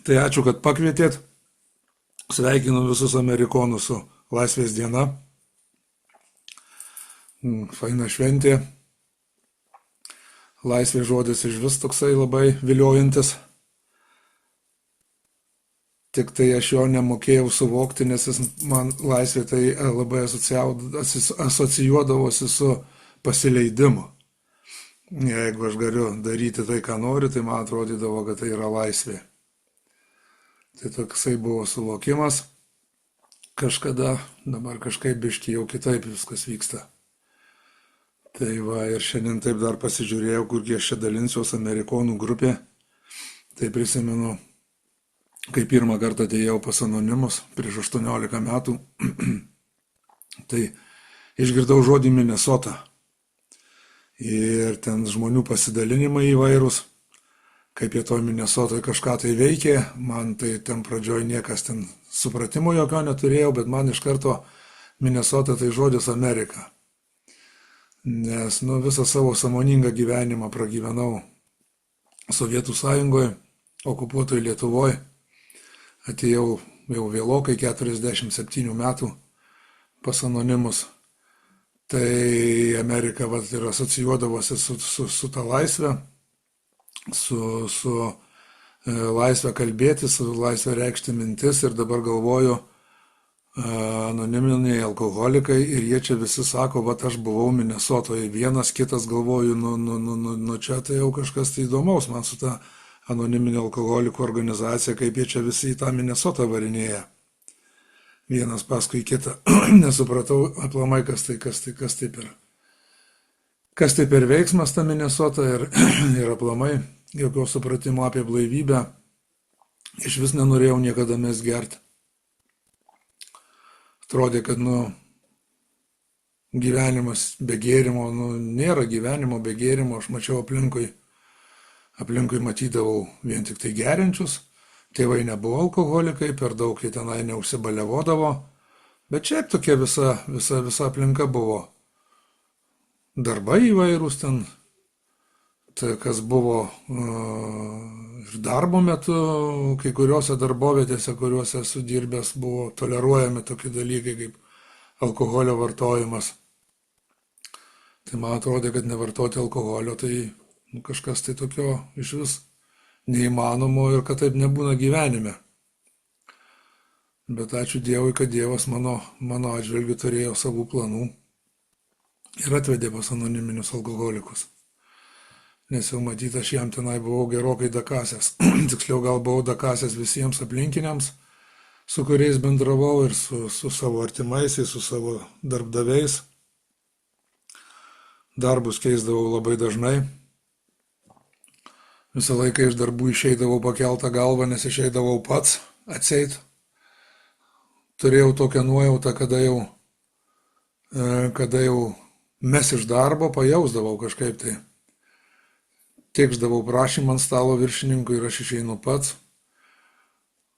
Tai ačiū, kad pakvietėt. Sveikinu visus amerikonus su Laisvės diena. Faina šventė. Laisvės žodis iš vis toksai labai viliojantis. Tik tai aš jo nemokėjau suvokti, nes jis man laisvė tai labai asocijuodavosi su pasileidimu. Jeigu aš galiu daryti tai, ką noriu, tai man atrodydavo, kad tai yra laisvė. Tai toksai buvo suvokimas. Kažkada, dabar kažkaip biški jau kitaip viskas vyksta. Tai va, ir šiandien taip dar pasižiūrėjau, kurgi aš čia dalinsiuos amerikonų grupė. Tai prisimenu, kai pirmą kartą atėjau pas anonimus prieš 18 metų. Tai išgirdau žodį Minnesota. Ir ten žmonių pasidalinimai įvairūs. Kaip jie toj Minnesotoje kažką tai veikė, man tai ten pradžioj niekas ten supratimo jokio neturėjau, bet man iš karto Minnesota tai žodis Amerika. Nes visą savo sąmoningą gyvenimą pragyvenau Sovietų Sąjungoje, okupuotoje Lietuvoje. Atėjau jau vėlokai 47 metų pas anonimus. Tai Amerika ir asocijuodavosi su ta laisvė. Su laisvė kalbėti, su laisvė reikšti mintis ir dabar galvoju anoniminiai alkoholikai ir jie čia visi sako, va aš buvau Minnesotoje, vienas kitas galvoju, čia tai jau kažkas tai įdomaus, man su ta anoniminė alkoholikų organizacija, kaip jie čia visi į tą Minnesotą varinėja. Vienas paskui kitą, nesupratau aplamai, kas tai per veiksmas ta Minnesota ir aplamai jokio supratimo apie blaivybę. Iš vis nenorėjau niekada mes gerti. Atrodė, kad gyvenimas be gėrimo, nėra gyvenimo be gėrimo. Aš mačiau aplinkui matydavau vien tik tai geriančius. Tėvai nebuvo alkoholikai, per daug jie tenai neužsibalevodavo. Bet šiaip tokia visa aplinka buvo. Darbai įvairūs ten, tai kas buvo ir darbo metu, kai kuriuose darbovietėse, kuriuose esu dirbęs, buvo toleruojami tokie dalykai kaip alkoholio vartojimas. Tai man atrodė, kad nevartoti alkoholio, tai kažkas tai tokio iš vis neįmanomo ir kad taip nebūna gyvenime. Bet ačiū Dievui, kad Dievas mano atžvilgiu turėjo savų planų. Ir atvedė pas anoniminius alkoholikus. Nes jau matyt, aš jam tenai buvau gerokai dakasęs. Tiksliau gal buvau dakasęs visiems aplinkiniams, su kuriais bendravau ir su savo artimaisiais, su savo darbdaviais. Darbus keisdavau labai dažnai. Visą laiką iš darbų išeidavau pakeltą galvą, nes išeidavau pats atseit. Turėjau tokią nuojautą, kada jau mes iš darbo pajausdavau kažkaip tai. Tekšdavau prašymą ant stalo viršininkui ir aš išeinu pats.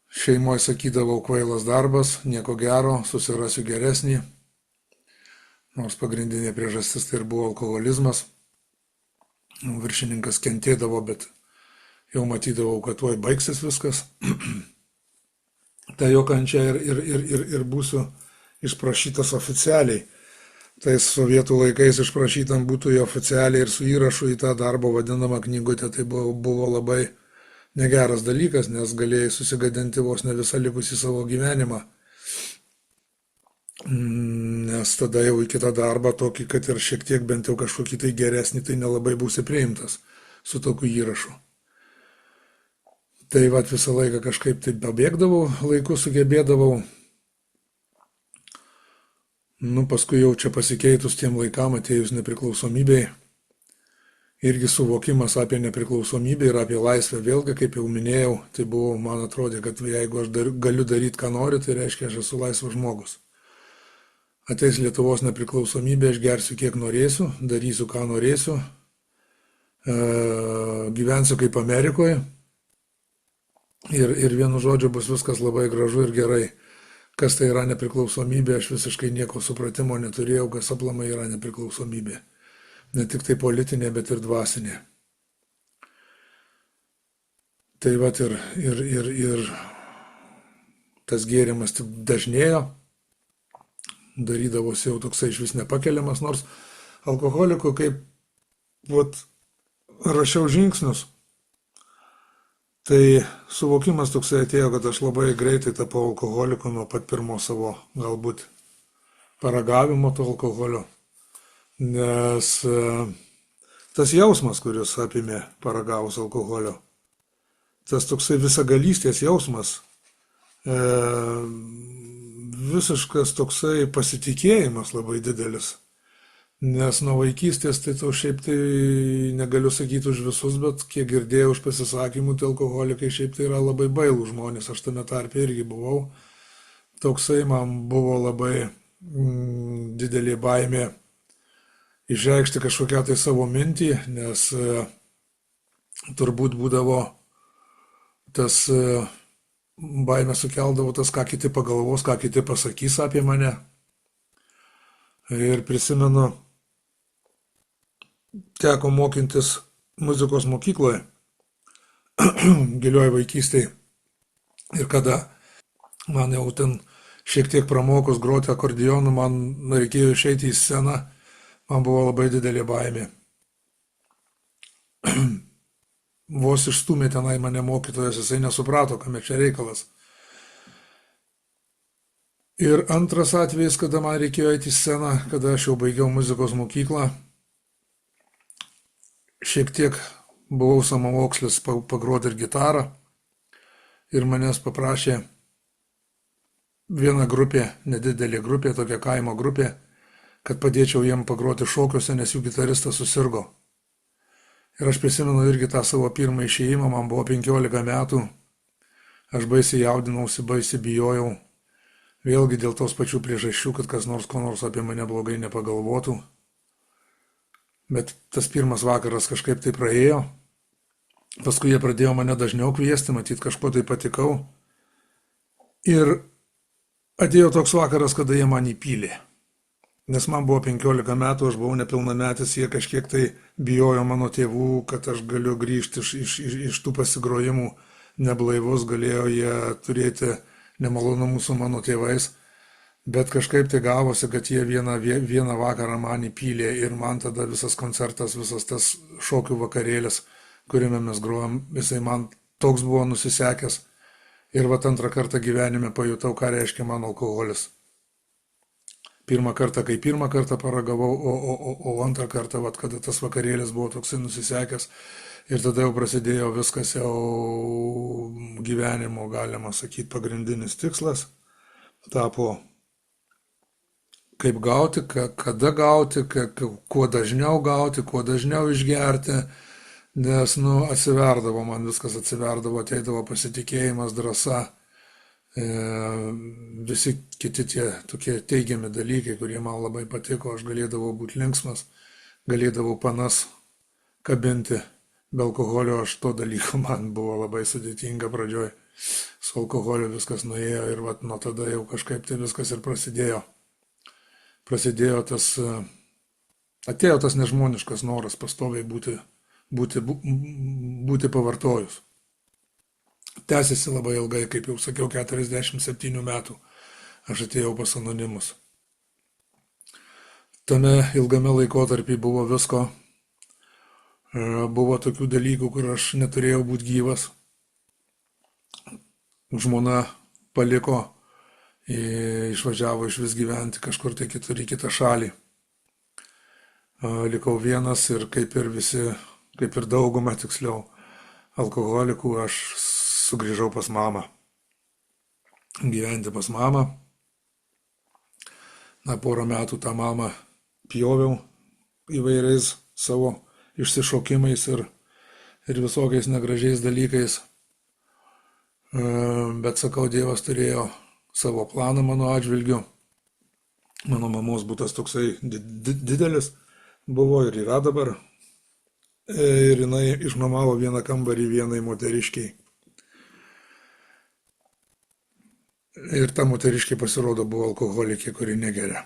Šeimoje sakydavau, kvailas darbas, nieko gero, susirasiu geresnį. Nors pagrindinė priežastis tai ir buvo alkoholizmas. Viršininkas kentėdavo, bet jau matydavau, kad tuoj baigsis viskas. Tai jo kančia ir būsiu išprašytas oficialiai. Tais sovietų laikais išprašytam būtų jo oficialiai ir su įrašu į tą darbo vadinamą knygutę, tai buvo labai negeras dalykas, nes galėjai susigadinti vos ne visą likusį savo gyvenimą. Nes tada jau į kitą darbą tokį, kad ir šiek tiek bent jau kažkokį tai geresnį, tai nelabai būsi priimtas su tokiu įrašu. Tai visą laiką kažkaip tai pabėgdavau, laiku sugebėdavau. Paskui jau čia pasikeitus tiem laikam atėjus nepriklausomybei, irgi suvokimas apie nepriklausomybę ir apie laisvę vėlgi, kaip jau minėjau, tai buvo, man atrodė, kad jeigu aš galiu daryti, ką noriu, tai reiškia, aš esu laisvas žmogus. Ateis Lietuvos nepriklausomybė, aš gersiu kiek norėsiu, darysiu, ką norėsiu, gyvensiu kaip Amerikoje ir vienu žodžiu bus viskas labai gražu ir gerai. Kas tai yra nepriklausomybė, aš visiškai nieko supratimo neturėjau, kas aplamai yra nepriklausomybė. Ne tik tai politinė, bet ir dvasinė. Tai vat ir tas gėrimas tik dažnėjo, darydavosi jau toksai iš vis nepakeliamas, nors alkoholikų, kaip vat, rašiau žingsnius, tai suvokimas toksai atėjo, kad aš labai greitai tapau alkoholiku nuo pat pirmo savo galbūt paragavimo to alkoholio, nes tas jausmas, kuris apėmė paragavus alkoholio, tas toksai visagalystės jausmas, visiškas toksai pasitikėjimas labai didelis. Nes nuo vaikystės, tai to šiaip tai negaliu sakyti už visus, bet kiek girdėjau už pasisakymų, tai alkoholikai šiaip tai yra labai bailų žmonės, aš tame tarpe irgi buvau. Toksai man buvo labai didelė baimė išreikšti kažkokią tai savo mintį, nes turbūt būdavo tas baimė sukeldavo tas, ką kiti pagalvos, ką kiti pasakys apie mane. Ir prisimenu, teko mokintis muzikos mokykloje, gilioj vaikystėje. Ir kada man jau ten šiek tiek pramokus groti akordeonu, man reikėjo išeiti į sceną, man buvo labai didelė baimė. Vos išstumė tenai mane mokytojas, jisai nesuprato, kame čia reikalas. Ir antras atvejis, kada man reikėjo eiti į sceną, kada aš jau baigiau muzikos mokyklą, šiek tiek buvau samamokslis pagroti ir gitarą ir manęs paprašė viena grupė, nedidelė grupė, tokia kaimo grupė, kad padėčiau jiem pagroti šokiuose, nes jų gitaristas susirgo. Ir aš prisimenu irgi tą savo pirmą išėjimą, man buvo 15 metų, aš baisiai jaudinausi, baisiai bijojau, vėlgi dėl tos pačių priežasčių, kad kas nors ko nors apie mane blogai nepagalvotų. Bet tas pirmas vakaras kažkaip tai praėjo, paskui jie pradėjo mane dažniau kviesti, matyt kažko tai patikau. Ir atėjo toks vakaras, kada jie man įpylė. Nes man buvo 15 metų, aš buvau nepilnametis, jie kažkiek tai bijojo mano tėvų, kad aš galiu grįžti iš tų pasigrojimų neblaivus, galėjo jie turėti nemalonumų su mano tėvais, bet kažkaip tai gavosi, kad jie vieną vakarą man įpylė ir man tada visas koncertas, visas tas šokių vakarėlis, kuriame mes grojom, jisai man toks buvo nusisekęs ir vat antrą kartą gyvenime pajutau, ką reiškia man alkoholis. Pirmą kartą paragavau, o antrą kartą, vat, kada tas vakarėlis buvo toksai nusisekęs ir tada jau prasidėjo viskas jau gyvenimo, galima sakyti, pagrindinis tikslas. Tapo kaip gauti, kada gauti, kuo dažniau išgerti, nes, atsiverdavo man viskas, ateidavo pasitikėjimas, drąsa. Visi kiti tie tokie teigiami dalykai, kurie man labai patiko, aš galėdavau būti linksmas, galėdavau panas kabinti, be alkoholio aš to dalyko man buvo labai sudėtinga pradžioj, su alkoholiu viskas nuėjo ir vat nuo tada jau kažkaip tai viskas ir prasidėjo. Atėjo tas nežmoniškas noras pastoviai būti pavartojus. Tęsiasi labai ilgai, kaip jau sakiau, 47 metų aš atėjau pas anonimus. Tame ilgame laikotarpy buvo visko, buvo tokių dalykų, kur aš neturėjau būti gyvas. Žmona paliko, išvažiavo iš vis gyventi kažkur tai kitur į kitą šalį. Likau vienas ir kaip ir dauguma tiksliau alkoholikų, aš sugrįžau pas mamą, gyventi pas mamą. Porą metų tą mamą pjoviau įvairiais savo išsišokimais ir visokiais negražiais dalykais. Bet sakau, Dievas turėjo savo planą mano atžvilgiu. Mano mamos butas toksai didelis buvo ir yra dabar. Ir jinai išnuomavo vieną kambarį vienai moteriškiai. Ir ta moteriškė pasirodo buvo alkoholikė, kuri negeria.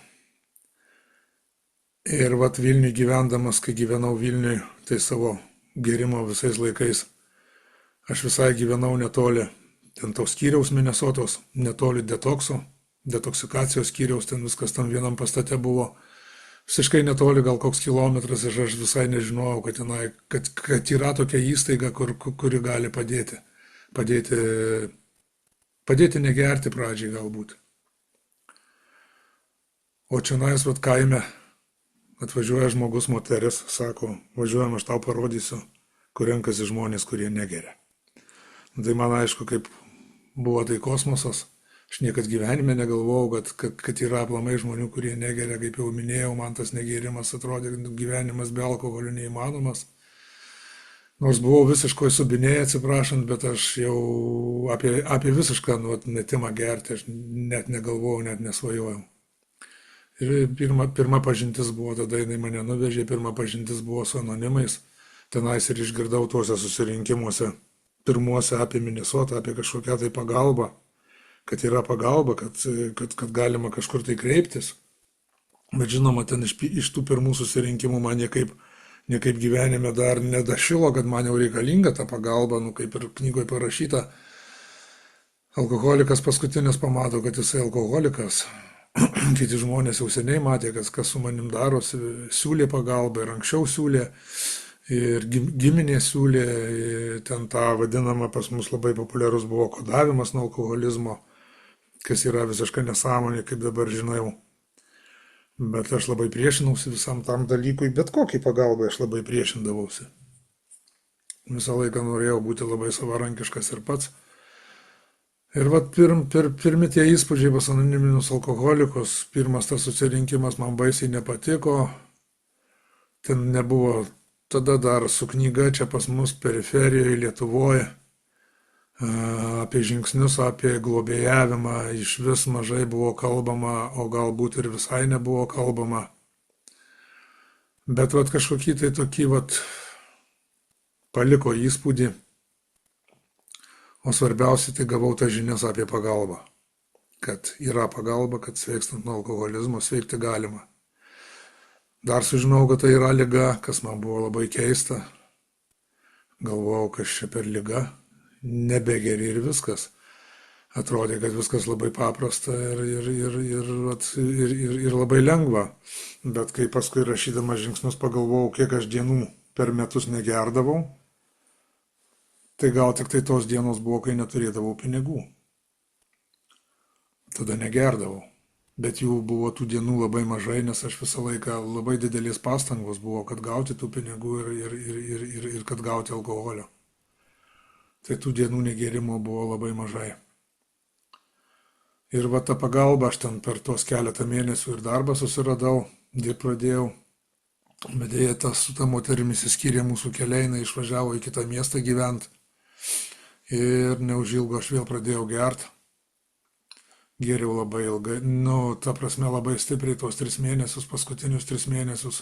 Ir vat Vilniui gyvendamas, kai gyvenau Vilniui, tai savo gerimo visais laikais Aš visai gyvenau netoli ten to skyriaus Minesotos, netoli detoksikacijos skyriaus, ten viskas tam vienam pastate buvo. Visiškai netoli, gal koks kilometras, ir aš visai nežinojau, kad yra tokia įstaiga, kuri gali padėti. Padėti negerti pradžiai galbūt. O čia vat kaime atvažiuoja žmogus, moteris, sako, važiuojam, aš tau parodysiu, kur renkasi žmonės, kurie negeria. Tai man aišku, kaip buvo tai kosmosas. Aš niekad gyvenime negalvojau, kad yra aplamai žmonių, kurie negeria, kaip jau minėjau, man tas negerimas atrodė, kad gyvenimas be alkoholio neįmanomas. Nors buvau visiškai subinėję, atsiprašant, bet aš jau apie visišką metimą gerti, aš net negalvojau, net nesvajojau. Ir pirma pažintis buvo, tada jinai mane nuvežė, pirma pažintis buvo su anonimais, tenais ir išgirdau tuose susirinkimuose, pirmuose apie Minesotą, apie kažkokią tai pagalbą, kad yra pagalba, kad galima kažkur tai kreiptis. Bet žinoma, ten iš tų pirmų susirinkimų man niekaip gyvenime dar nedašilo, kad man jau reikalinga ta pagalba, kaip ir knygoje parašyta. Alkoholikas paskutinis pamato, kad jisai alkoholikas. Kiti žmonės jau seniai matė, kas su manim darosi, siūlė pagalbą ir anksčiau siūlė. Ir giminė siūlė, ten tą vadinamą, pas mus labai populiarus buvo kodavimas nuo alkoholizmo, kas yra visiškai nesąmonė, kaip dabar žinau. Bet aš labai priešinausi visam tam dalykui, bet kokiai pagalbai aš labai priešindavausi. Visą laiką norėjau būti labai savarankiškas ir pats. Ir vat pirmi tie įspūdžiai pas anoniminius alkoholikus, pirmas tas susirinkimas man baisiai nepatiko, ten nebuvo. Tada dar su knyga čia pas mus periferijoje Lietuvoje apie žingsnius, apie globėjavimą iš vis mažai buvo kalbama, o galbūt ir visai nebuvo kalbama. Bet kažkokį tai tokį paliko įspūdį, o svarbiausia tai gavau tas žinias apie pagalbą. Kad yra pagalba, kad sveikstant nuo alkoholizmo sveikti galima. Dar sužinau, kad tai yra liga, kas man buvo labai keista. Galvojau, kas čia per liga, nebegeri ir viskas. Atrodė, kad viskas labai paprasta ir labai lengva. Bet kai paskui rašydamas žingsnius pagalvojau, kiek aš dienų per metus negerdavau, tai gal tik tai tos dienos buvo, kai neturėdavau pinigų. Tada negerdavau. Bet jų buvo tų dienų labai mažai, nes aš visą laiką labai didelės pastangos buvo, kad gauti tų pinigų ir kad gauti alkoholio. Tai tų dienų negerimo buvo labai mažai. Ir ta pagalba, aš ten per tuos keletą mėnesių ir darbą susiradau, dirbt pradėjau. Bet dėja, su ta moterimi išsiskyrė mūsų keliai, jinai išvažiavo į kitą miestą gyventi. Ir neužilgo aš vėl pradėjau gerti. Geriau labai ilgai, ta prasme labai stipriai tos 3 mėnesius, paskutinius 3 mėnesius.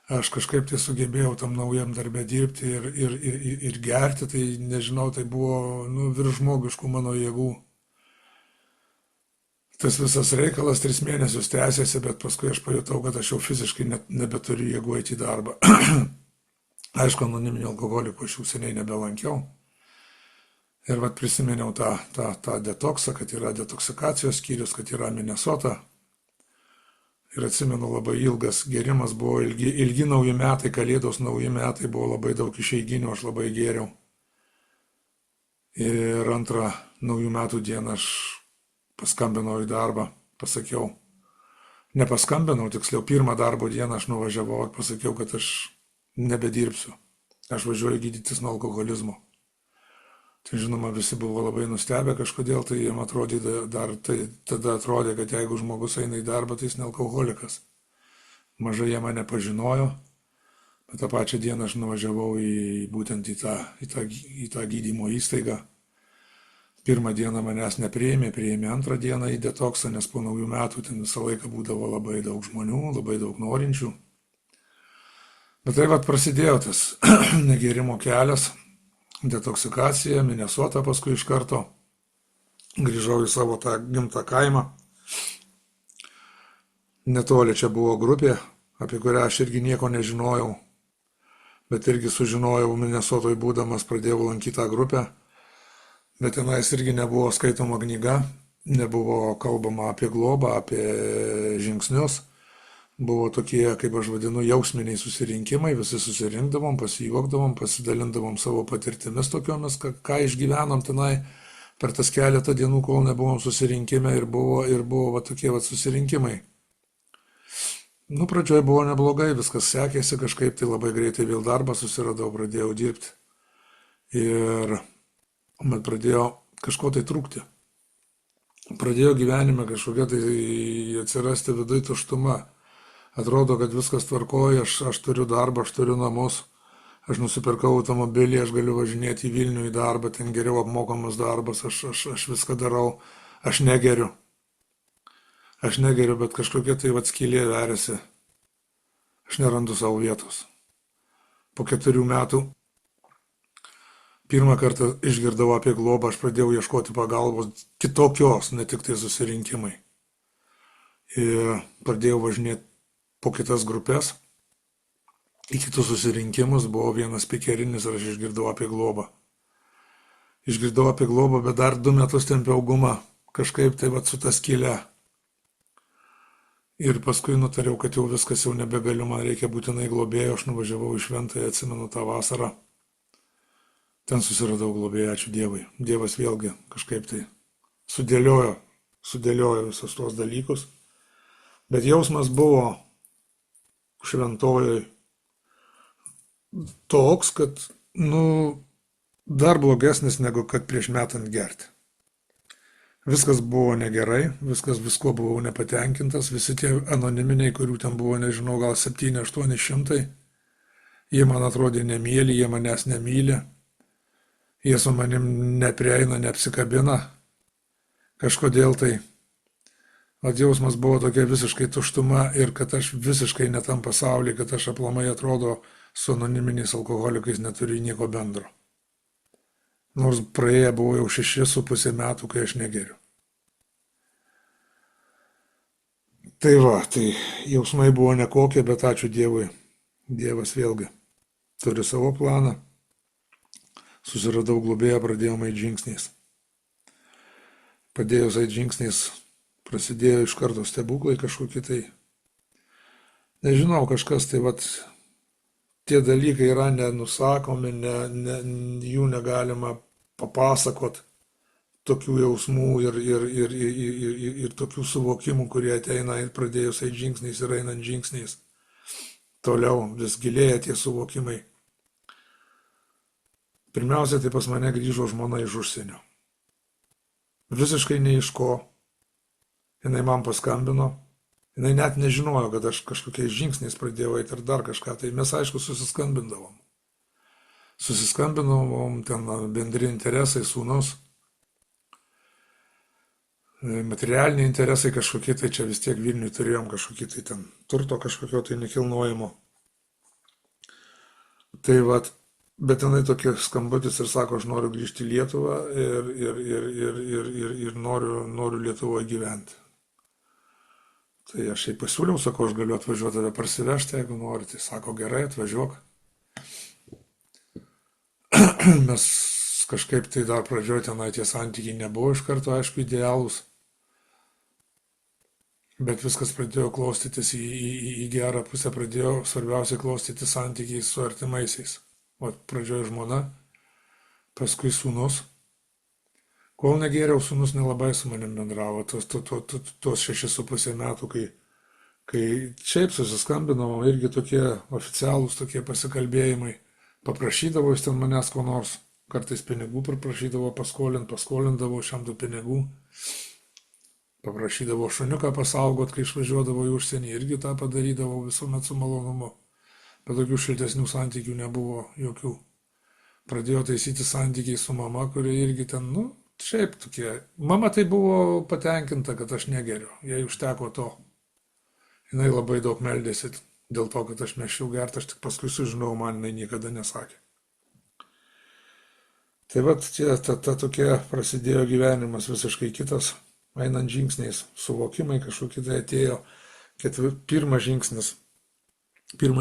Aš kažkaip tai sugebėjau tam naujam darbę dirbti ir gerti, tai nežinau, tai buvo virš žmogiškų mano jėgų. Tas visas reikalas 3 mėnesius tęsėsi, bet paskui aš pajutau, kad aš jau fiziškai nebeturiu jėgų eiti į darbą. Aišku, anoniminio alkoholiko aš jau seniai nebelankiau. Ir prisiminiau tą detoksą, kad yra detoksikacijos skyrius, kad yra Minesota. Ir atsimenu, labai ilgas gėrimas buvo, ilgi nauji metai, kalėdos nauji metai, buvo labai daug išeiginių, aš labai gėriau. Ir antrą naujų metų dieną aš paskambinau į darbą, pasakiau, nepaskambinau, tiksliau, pirmą darbo dieną aš nuvažiavau ir pasakiau, kad aš nebedirbsiu. Aš važiuoju gydytis nuo alkoholizmo. Tai žinoma, visi buvo labai nustebę kažkodėl, tai jiem atrodė, tada atrodė, kad jeigu žmogus eina į darbą, tai jis ne alkoholikas. Mažai jie mane pažinojo, bet tą pačią dieną aš nuvažiavau būtent į tą gydymo įstaigą. Pirmą dieną manęs nepriėmė, priėmė antrą dieną į detoksą, nes po naujų metų ten visą laiką būdavo labai daug žmonių, labai daug norinčių. Bet tai prasidėjo tas negerimo kelias. Detoksikacija, Minesota paskui iš karto. Grįžau į savo tą gimtą kaimą. Netoli čia buvo grupė, apie kurią aš irgi nieko nežinojau. bet irgi sužinojau Minesotoj būdamas, pradėjau lankyti tą grupę, bet tenais irgi nebuvo skaitoma knyga, nebuvo kalbama apie globą, apie žingsnius. Buvo tokie, kaip aš vadinu, jausminiai susirinkimai, visi susirinkdavom, pasijuokdavom, pasidalindavom savo patirtimis tokiomis, ką išgyvenom tenai per tas keletą dienų, kol nebuvom susirinkime ir buvo va tokie va susirinkimai. Nu, pradžioje buvo neblogai, viskas sekėsi kažkaip, tai labai greitai vėl darbą susiradau, pradėjau dirbti ir man pradėjo kažko tai trūkti. Pradėjo gyvenime kažkokia tai atsirasti viduje tuštuma. Atrodo, kad viskas tvarkoja, aš turiu darbą, aš turiu namus, aš nusipirkau automobilį, aš galiu važinėti į Vilnių į darbą, ten geriau apmokamas darbas, aš viską darau, aš negeriu. Aš negeriu, bet kažkokia tai atskylė veriasi. Aš nerandu savo vietos. Po 4 metų pirmą kartą išgirdau apie globą, aš pradėjau ieškoti pagalbos kitokios, ne tik tai susirinkimai. Ir pradėjau važinėti po kitas grupės, į kitus susirinkimus, buvo vienas pikerinis ir aš išgirdau apie globą. Išgirdau apie globą, bet dar 2 metus tempiau gumą, kažkaip tai su ta skylė. Ir paskui nutariau, kad jau viskas jau nebegaliu, man reikia būtinai globėjo, aš nuvažiavau į Šventąją, atsimenu tą vasarą. Ten susiradau globėją, ačiū Dievui. Dievas vėlgi kažkaip tai sudėliojo visus tuos dalykus. Bet jausmas buvo Šventojoj toks, kad, dar blogesnis negu kad prieš metant gerti. Viskas buvo negerai, viskuo buvau nepatenkintas, visi tie anoniminiai, kurių ten buvo, nežinau, gal 700-800, jie man atrodė nemyli, jie manęs nemyli, jie su manim neprieina, neapsikabina, kažkodėl tai. O jausmas buvo tokia visiškai tuštuma ir kad aš visiškai ne tam pasaulyje, kad aš aplamai atrodo su anoniminiais alkoholikais neturiu nieko bendro. Nors praėję buvo jau 6,5 metų, kai aš negeriu. Tai jausmai buvo nekokie, bet ačiū Dievui. Dievas vėlgi turi savo planą. Susiradau globėją, pradėjome eiti žingsniais. Padėjus eiti žingsniais, prasidėjo iš karto stebuklai kažkokie tai. Nežinau, kažkas tai tie dalykai yra nenusakomi, jų negalima papasakot, tokių jausmų ir tokių suvokimų, kurie ateina pradėjus eiti žingsniais ir einant žingsniais. Toliau vis gilėja tie suvokimai. Pirmiausia, tai pas mane grįžo žmona iš užsienio. Visiškai ne iš ko. Jinai man paskambino. Jinai net nežinojo, kad aš kažkokiais žingsniais pradėjau eiti ir dar kažką. Tai mes, aišku, susiskambindavom. Susiskambinom, ten bendri interesai, sūnus. Materialiniai interesai kažkokie, tai čia vis tiek Vilniui turėjom kažkokį tai ten turto kažkokio tai nekilnojimo. Tai bet jinai tokie skambutis ir sako, aš noriu grįžti į Lietuvą ir noriu Lietuvoje gyventi. Tai aš jai pasiūliau, sakau, aš galiu atvažiuoti tave parsivežti, jeigu nori. Tai sako, gerai, atvažiuok. Mes kažkaip tai dar pradžioje tenai tie santykiai nebuvo iš karto, aišku, idealūs. Bet viskas pradėjo klostytis į gerą pusę, pradėjo svarbiausiai klostyti santykiai su artimaisiais. Pradžioje žmona, paskui sūnus. Kol negėriau, sūnus nelabai su manim bendravo, tuos 6,5 metų, kai šiaip susiskambinom, irgi tokie oficialūs, tokie pasikalbėjimai. Paprašydavo jis ten manęs ko nors, kartais pinigų paprašydavo paskolindavo šiam tų pinigų. Paprašydavo šuniuką pasaugot, kai išvažiuodavo į užsienį, irgi tą padarydavo visuomet su malonumu. Bet tokių šiltesnių santykių nebuvo jokių. Pradėjo taisyti santykiai su mama, kurie irgi ten, šiaip tokie. Mama tai buvo patenkinta, kad aš negeriu, jai užteko to. Jinai labai daug meldėsi dėl to, kad aš mešiau gerti, aš tik paskui sužinau, man jinai niekada nesakė. Tai ta tokia prasidėjo gyvenimas visiškai kitas, einant žingsniais, suvokimai kažkokie tai atėjo. Pirmas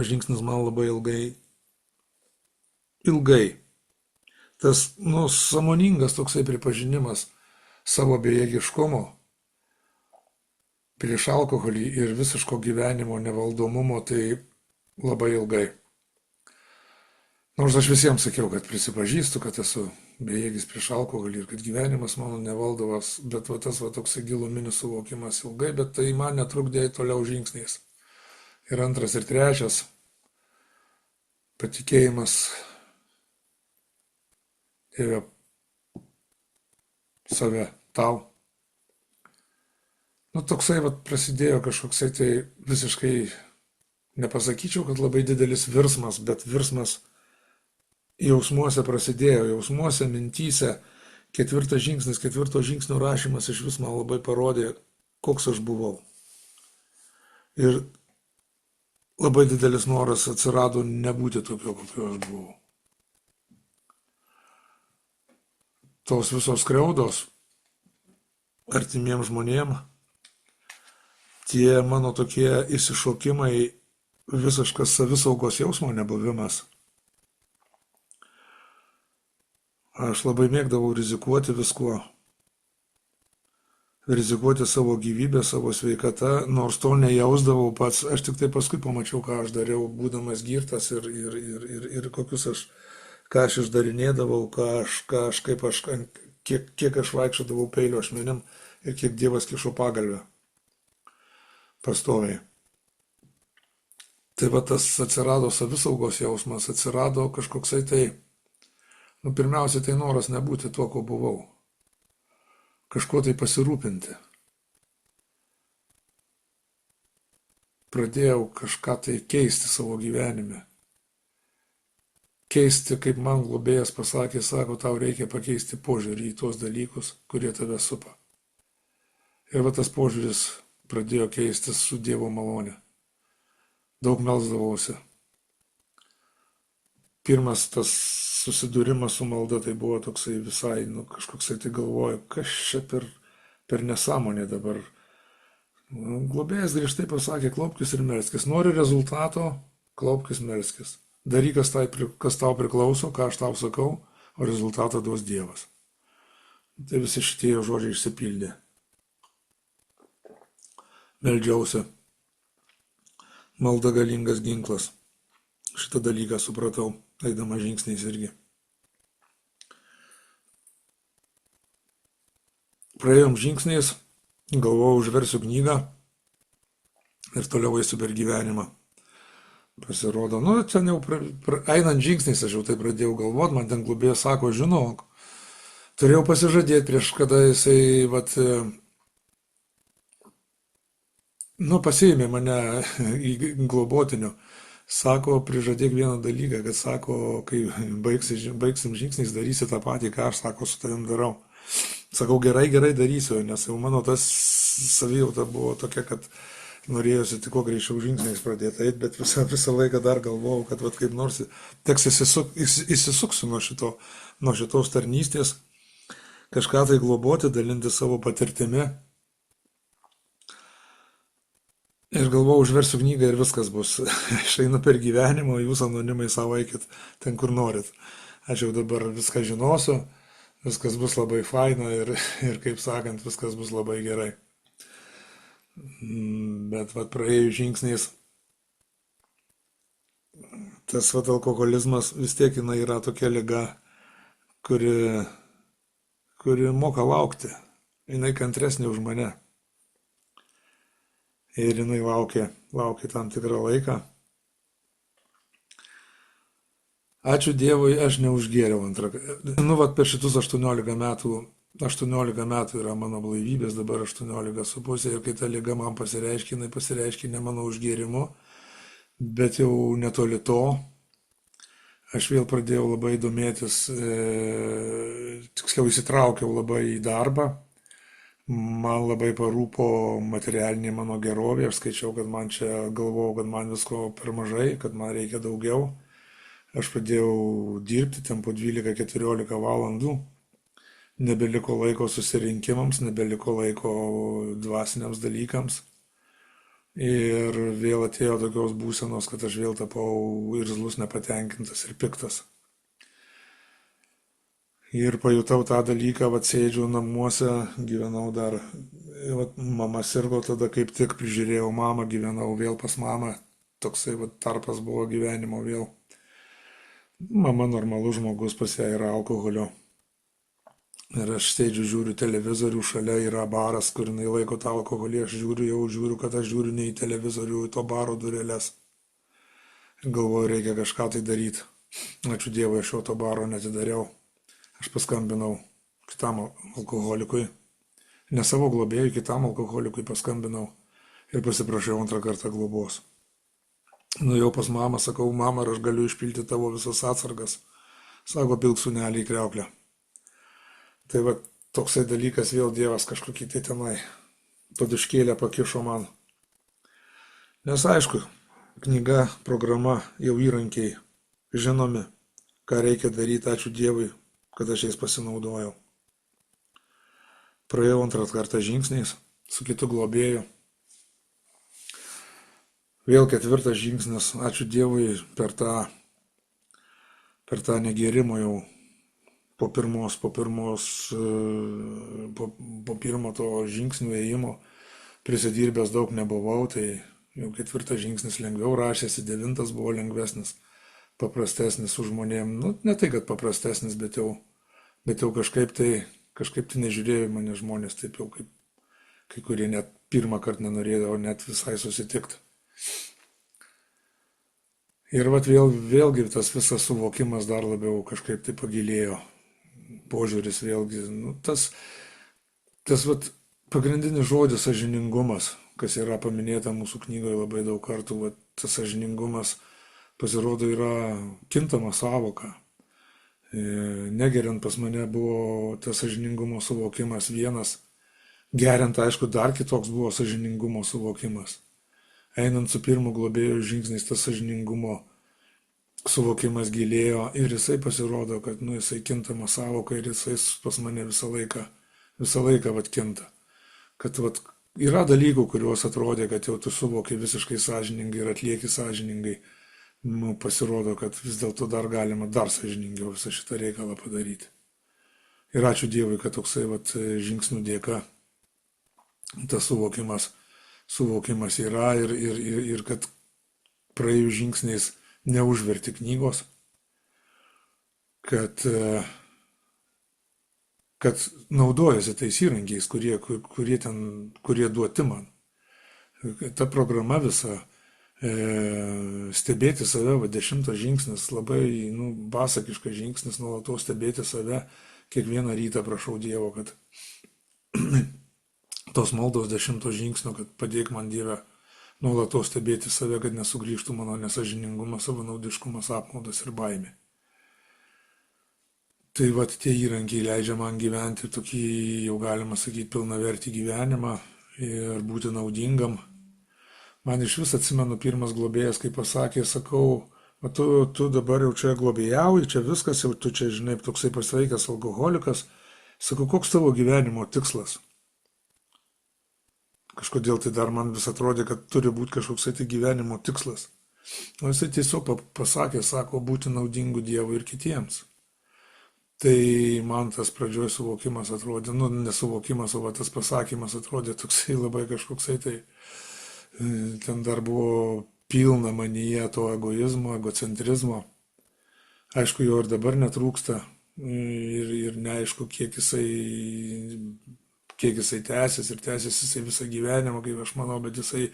žingsnis man labai ilgai ilgai. Tas, sąmoningas toksai pripažinimas savo bejėgiškumo prieš alkoholį ir visiško gyvenimo nevaldomumo, tai labai ilgai. Nors aš visiems sakiau, kad prisipažįstu, kad esu bejėgis prieš alkoholį ir kad gyvenimas mano nevaldovas, bet tas toksai giluminis suvokimas ilgai, bet tai man netrukdė toliau žingsniais. Ir antras, ir trečias, patikėjimas Dieve save tau. Toksai prasidėjo kažkoksai tai visiškai, nepasakyčiau, kad labai didelis virsmas, bet virsmas jausmuose prasidėjo, jausmuose, mintyse. Ketvirto žingsnio rašymas iš vis man labai parodė, koks aš buvau. Ir labai didelis noras atsirado nebūti tokio, kokio aš buvau. Tos visos skriaudos artimiems žmonėms, tie mano tokie įsišokimai, visiškas savisaugos jausmo nebuvimas. Aš labai mėgdavau rizikuoti viskuo. Rizikuoti savo gyvybę, savo sveikatą, nors to nejausdavau pats. Aš tik tai paskui pamačiau, ką aš dariau, būdamas girtas ir ką aš išdarinėdavau, kiek aš vaikščiodavau peilio ašmenim ir kiek Dievas kišo pagalvę pastoviai. Tai tas atsirado savisaugos jausmas, atsirado kažkoksai tai, pirmiausia, tai noras nebūti tuo, ko buvau. Kažkuo tai pasirūpinti. Pradėjau kažką tai keisti savo gyvenime. Keisti, kaip man globėjas pasakė, sako, tau reikia pakeisti požiūrį į tuos dalykus, kurie tave supa. Ir tas požiūris pradėjo keistis su Dievo malone. Daug melsdavausi. Pirmas tas susidūrimas su malda tai buvo toksai visai, kažkoksai tai galvoju, kas čia per nesąmonė dabar. Globėjas griežtai pasakė, klaupkis ir melskis. Nori rezultato, klaupkis, melskis. Daryk, kas tau priklauso, ką aš tau sakau, o rezultatą duos Dievas. Tai visi šitie žodžiai išsipildė. Meldžiausi. Malda galingas ginklas. Šitą dalyką supratau, eidama žingsniais irgi. Praėjom žingsniais, galvojau, užversiu knygą ir toliau eisiu per gyvenimą. Pasirodo, ten jau einant žingsniais aš jau tai pradėjau galvoti, man ten globėjas sako, žinok, turėjau pasižadėti prieš kada jisai, pasiėmė mane į globotinių. Sako, prižadėk vieną dalyką, kad sako, kai baigsim žingsniais, darysi tą patį, ką aš, sako, su tavim darau. Sakau, gerai darysiu, nes jau mano tas savijauta buvo tokia, kad norėjusi tik kuo greičiau žingsniais pradėti eiti, bet visą laiką dar galvojau, kad kaip nors teks įsisuksiu nuo šitos tarnystės, kažką tai globoti, dalinti savo patirtimi. Ir galvojau, užversiu knygą ir viskas bus. Aš einu per gyvenimą, jūs anonimai savo eikit ten, kur norit. Aš jau dabar viską žinosiu, viskas bus labai faina ir kaip sakant, viskas bus labai gerai. Bet praėjus žingsniais, tas alkoholizmas vis tiek jinai yra tokia liga, kuri moka laukti. Jinai kantresnė už mane. Ir jinai laukia tam tikrą laiką. Ačiū Dievui, aš neužgėriau antrą. Per šitus 18 metų yra mano blaivybės, dabar 18,5 ir kai ta liga man pasireiškia, jinai pasireiškia ne mano užgėrimu, bet jau netoli to. Aš vėl pradėjau labai domėtis, tiksliau įsitraukiau labai į darbą. Man labai parūpo materialinė mano gerovė, aš skaičiau, kad galvojau, kad man visko per mažai, kad man reikia daugiau. Aš pradėjau dirbti ten po 12-14 valandų, nebeliko laiko susirinkimams, nebeliko laiko dvasiniams dalykams. Ir vėl atėjo tokios būsenos, kad aš vėl tapau irzlus, nepatenkintas ir piktas. Ir pajutau tą dalyką, sėdžiu namuose, gyvenau dar, mama sirgo, tada kaip tik prižiūrėjau mamą, gyvenau vėl pas mamą, toksai tarpas buvo gyvenimo vėl. Mama normalus žmogus, pas ją yra alkoholio. Ir aš sėdžiu, žiūriu televizorių, šalia yra baras, kur jinai laiko tą alkoholį, aš žiūriu, kad aš žiūriu ne į televizorių, į to baro durelės. Galvoju, reikia kažką tai daryti. Ačiū Dievui, aš jau to baro netidariau. Aš paskambinau kitam alkoholikui, ne savo globėjui, kitam alkoholikui paskambinau ir pasiprašiau antrą kartą globos. Nuėjau pas mamą, sakau, mama, ar aš galiu išpilti tavo visas atsargas. Sako, pilk sūnelį į kriauklę. Tai toksai dalykas, vėl Dievas kažkokį tai tenai paduškėlę pakišo man. Nes aišku, knyga, programa, jau įrankiai žinomi, ką reikia daryti, ačiū Dievui, kad aš jais pasinaudojau. Praėjau antrą kartą žingsniais su kitu globėju. Vėl ketvirtas žingsnis, ačiū Dievui, per tą negėrimo jau po pirmo to žingsnių ėjimo prisidirbęs daug nebuvau, tai jau ketvirtas žingsnis lengviau rašėsi, devintas buvo lengvesnis, paprastesnis su žmonėm. Nu, ne tai, kad paprastesnis, bet jau kažkaip tai nežiūrėjo į mane žmonės, taip jau kaip kai kurie net pirmą kartą nenorėdavo net visai susitikti. Ir vėlgi tas visas suvokimas dar labiau kažkaip tai pagilėjo. Požiūris vėlgi, tas pagrindinis žodis sąžiningumas, kas yra paminėta mūsų knygoje labai daug kartų, tas sąžiningumas pasirodo yra kintama sąvoka. Negeriant pas mane buvo tas sąžiningumo suvokimas vienas, geriant aišku dar kitoks buvo sąžiningumo suvokimas. Einant su pirmu globėjo žingsniais tas sąžiningumo suvokimas gilėjo ir jisai pasirodo, kad jisai kintama sąvoka ir jisai pas mane visą laiką kinta. Kad yra dalykų, kuriuos atrodė, kad jau tu suvoki visiškai sąžiningai ir atlieki sąžiningai. Pasirodo, kad vis dėlto dar galima dar sąžiningiau visą šitą reikalą padaryti. Ir ačiū Dievui, kad toksai žingsnių dėka tas suvokimas yra ir kad praėjus žingsniais neužverti knygos, kad naudojasi tais įrankiais, kurie duoti man. Ta programa visa, stebėti save, 10 žingsnis, labai basakiškas žingsnis, nuolatos stebėti save, kiekvieną rytą prašau Dievo, kad tos maldos 10 žingsnio, kad padėk man Dieve nuolatos stebėti save, kad nesugrįžtų mano nesąžiningumas, savanaudiškumas, apmaudas ir baimė. Tai tie įrankiai leidžia man gyventi tokį, jau galima sakyti, pilnavertį gyvenimą ir būti naudingam. Man iš vis atsimenu pirmas globėjas, kai pasakė, sakau, tu dabar jau čia globėjauji, čia viskas, jau tu čia, žinai, toksai pasveikęs alkoholikas. Sakau, koks tavo gyvenimo tikslas? Kažkodėl tai dar man vis atrodė, kad turi būti kažkoks tai gyvenimo tikslas. O jisai tiesiog pasakė, sako, būti naudingu Dievui ir kitiems. Tai man tas pradžioj suvokimas atrodė, nesuvokimas, o tas pasakymas atrodė toksai labai kažkoksai tai, ten dar buvo pilna manyje to egoizmo, egocentrizmo. Aišku, jo ir dabar netrūksta ir neaišku, kiek jisai tęsis jisai visą gyvenimą, kaip aš manau, bet jisai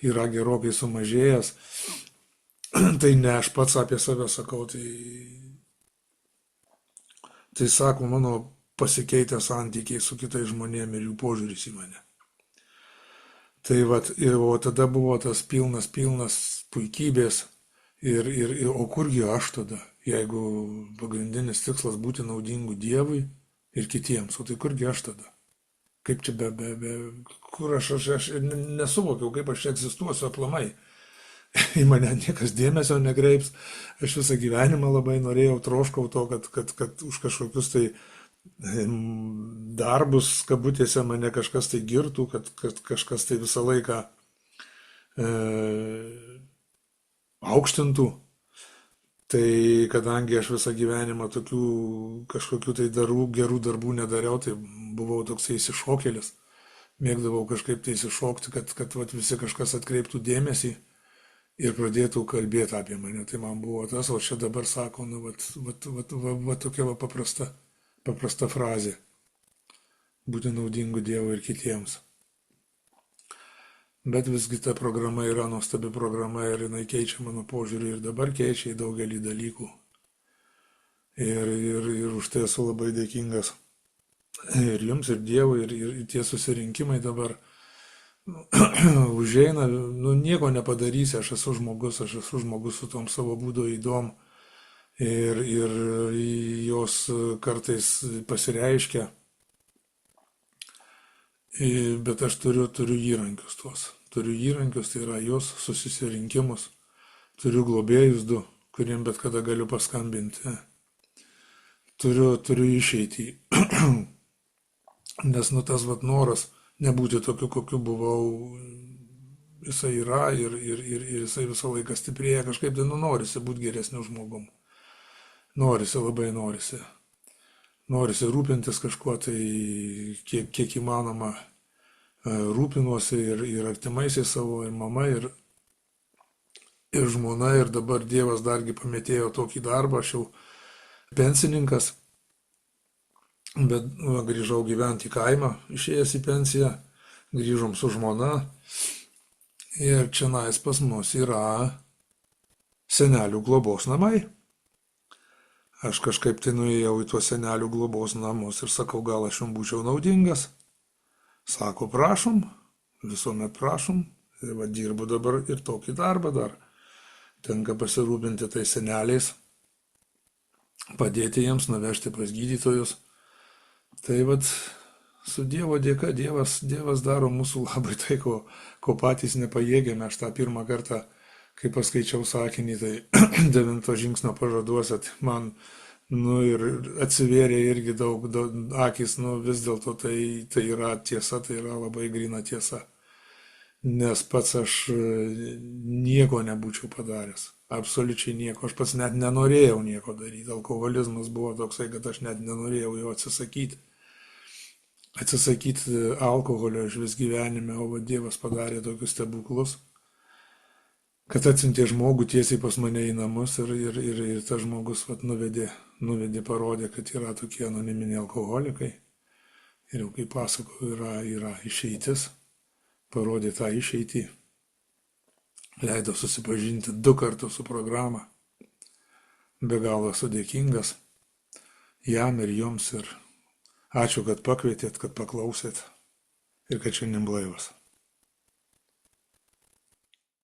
yra gerokai sumažėjęs. Tai ne aš pats apie save sakau, tai sako mano pasikeitę santykiai su kitais žmonėmis ir jų požiūris į mane. Tai o tada buvo tas pilnas puikybės o kurgi aš tada, jeigu pagrindinis tikslas būti naudingu Dievui ir kitiems, o tai kurgi aš tada? Kaip čia kur aš nesuvokiau, kaip aš čia egzistuosiu aplamai. Į mane niekas dėmesio nekreips. Aš visą gyvenimą labai norėjau, troškau to, kad už kažkokius tai darbus, kabutėse, mane kažkas tai girtų, kad kažkas tai visą laiką aukštintų. Tai kadangi aš visą gyvenimą tokių kažkokių tai gerų darbų nedariau, tai buvau toksai išsišokėlis. Mėgdavau kažkaip tai išsišokti, kad vat, visi kažkas atkreiptų dėmesį ir pradėtų kalbėti apie mane. Tai man buvo tas, o čia dabar sako, nu, vat tokia va paprasta frazė. Būti naudingu Dievui ir kitiems. Bet visgi ta programa yra nuostabi programa ir jinai keičia mano požiūrį ir dabar keičia į daugelį dalykų. Ir už tai esu labai dėkingas ir jums, ir Dievui, ir tie susirinkimai dabar užeina, nu nieko nepadarysi, aš esu žmogus su tom savo būdo įdom ir jos kartais pasireiškia. Bet aš turiu įrankius tuos. Turiu įrankius, tai yra jos susirinkimus. Turiu globėjus du, kuriem bet kada galiu paskambinti. Turiu išeitį. Nes nu tas vat noras nebūti tokiu, kokiu buvau, jisai yra ir jisai visą laiką stiprėja. Kažkaip tai norisi būti geresniu žmogum. Labai norisi. Norisi rūpintis kažkuo, tai kiek įmanoma rūpinuosi ir artimaisiais savo, ir mama, ir žmona, ir dabar Dievas dargi pametėjo tokį darbą, aš jau pensininkas, bet grįžau gyventi į kaimą, išėjęs į pensiją, grįžom su žmona ir čionais pas mus yra senelių globos namai. Aš kažkaip tai nuėjau į tuos senelių globos namus ir sakau, gal aš jums būčiau naudingas. Sako, prašom, visuomet prašom. Ir va dirbu dabar ir tokį darbą dar. Tenka pasirūpinti tais seneliais, padėti jiems, nuvežti pas gydytojus. Tai vat su Dievo dėka Dievas daro mūsų labai tai, ko patys nepajėgėme. Aš tą pirmą kartą, kai paskaičiau sakinį, tai 9 žingsnio pažaduose, tai man, nu ir atsivėrė irgi daug akis, nu vis dėlto tai yra tiesa, tai yra labai gryna tiesa. Nes pats aš nieko nebūčiau padaręs, absoliučiai nieko, aš pats net nenorėjau nieko daryti, alkoholizmas buvo toksai, kad aš net nenorėjau jo atsisakyti alkoholio iš vis gyvenime, o Dievas padarė tokius stebuklus, kad atsiuntė žmogų tiesiai pas mane į namus ir tas žmogus vat, nuvedė, parodė, kad yra tokie anoniminiai alkoholikai. Ir jau kaip pasakau, yra išeitis, parodė tą išeitį, leido susipažinti 2 kartus su programa. Be galo esu dėkingas jam ir jums ir ačiū, kad pakvietėt, kad paklausėt ir kad šiandien blaivas.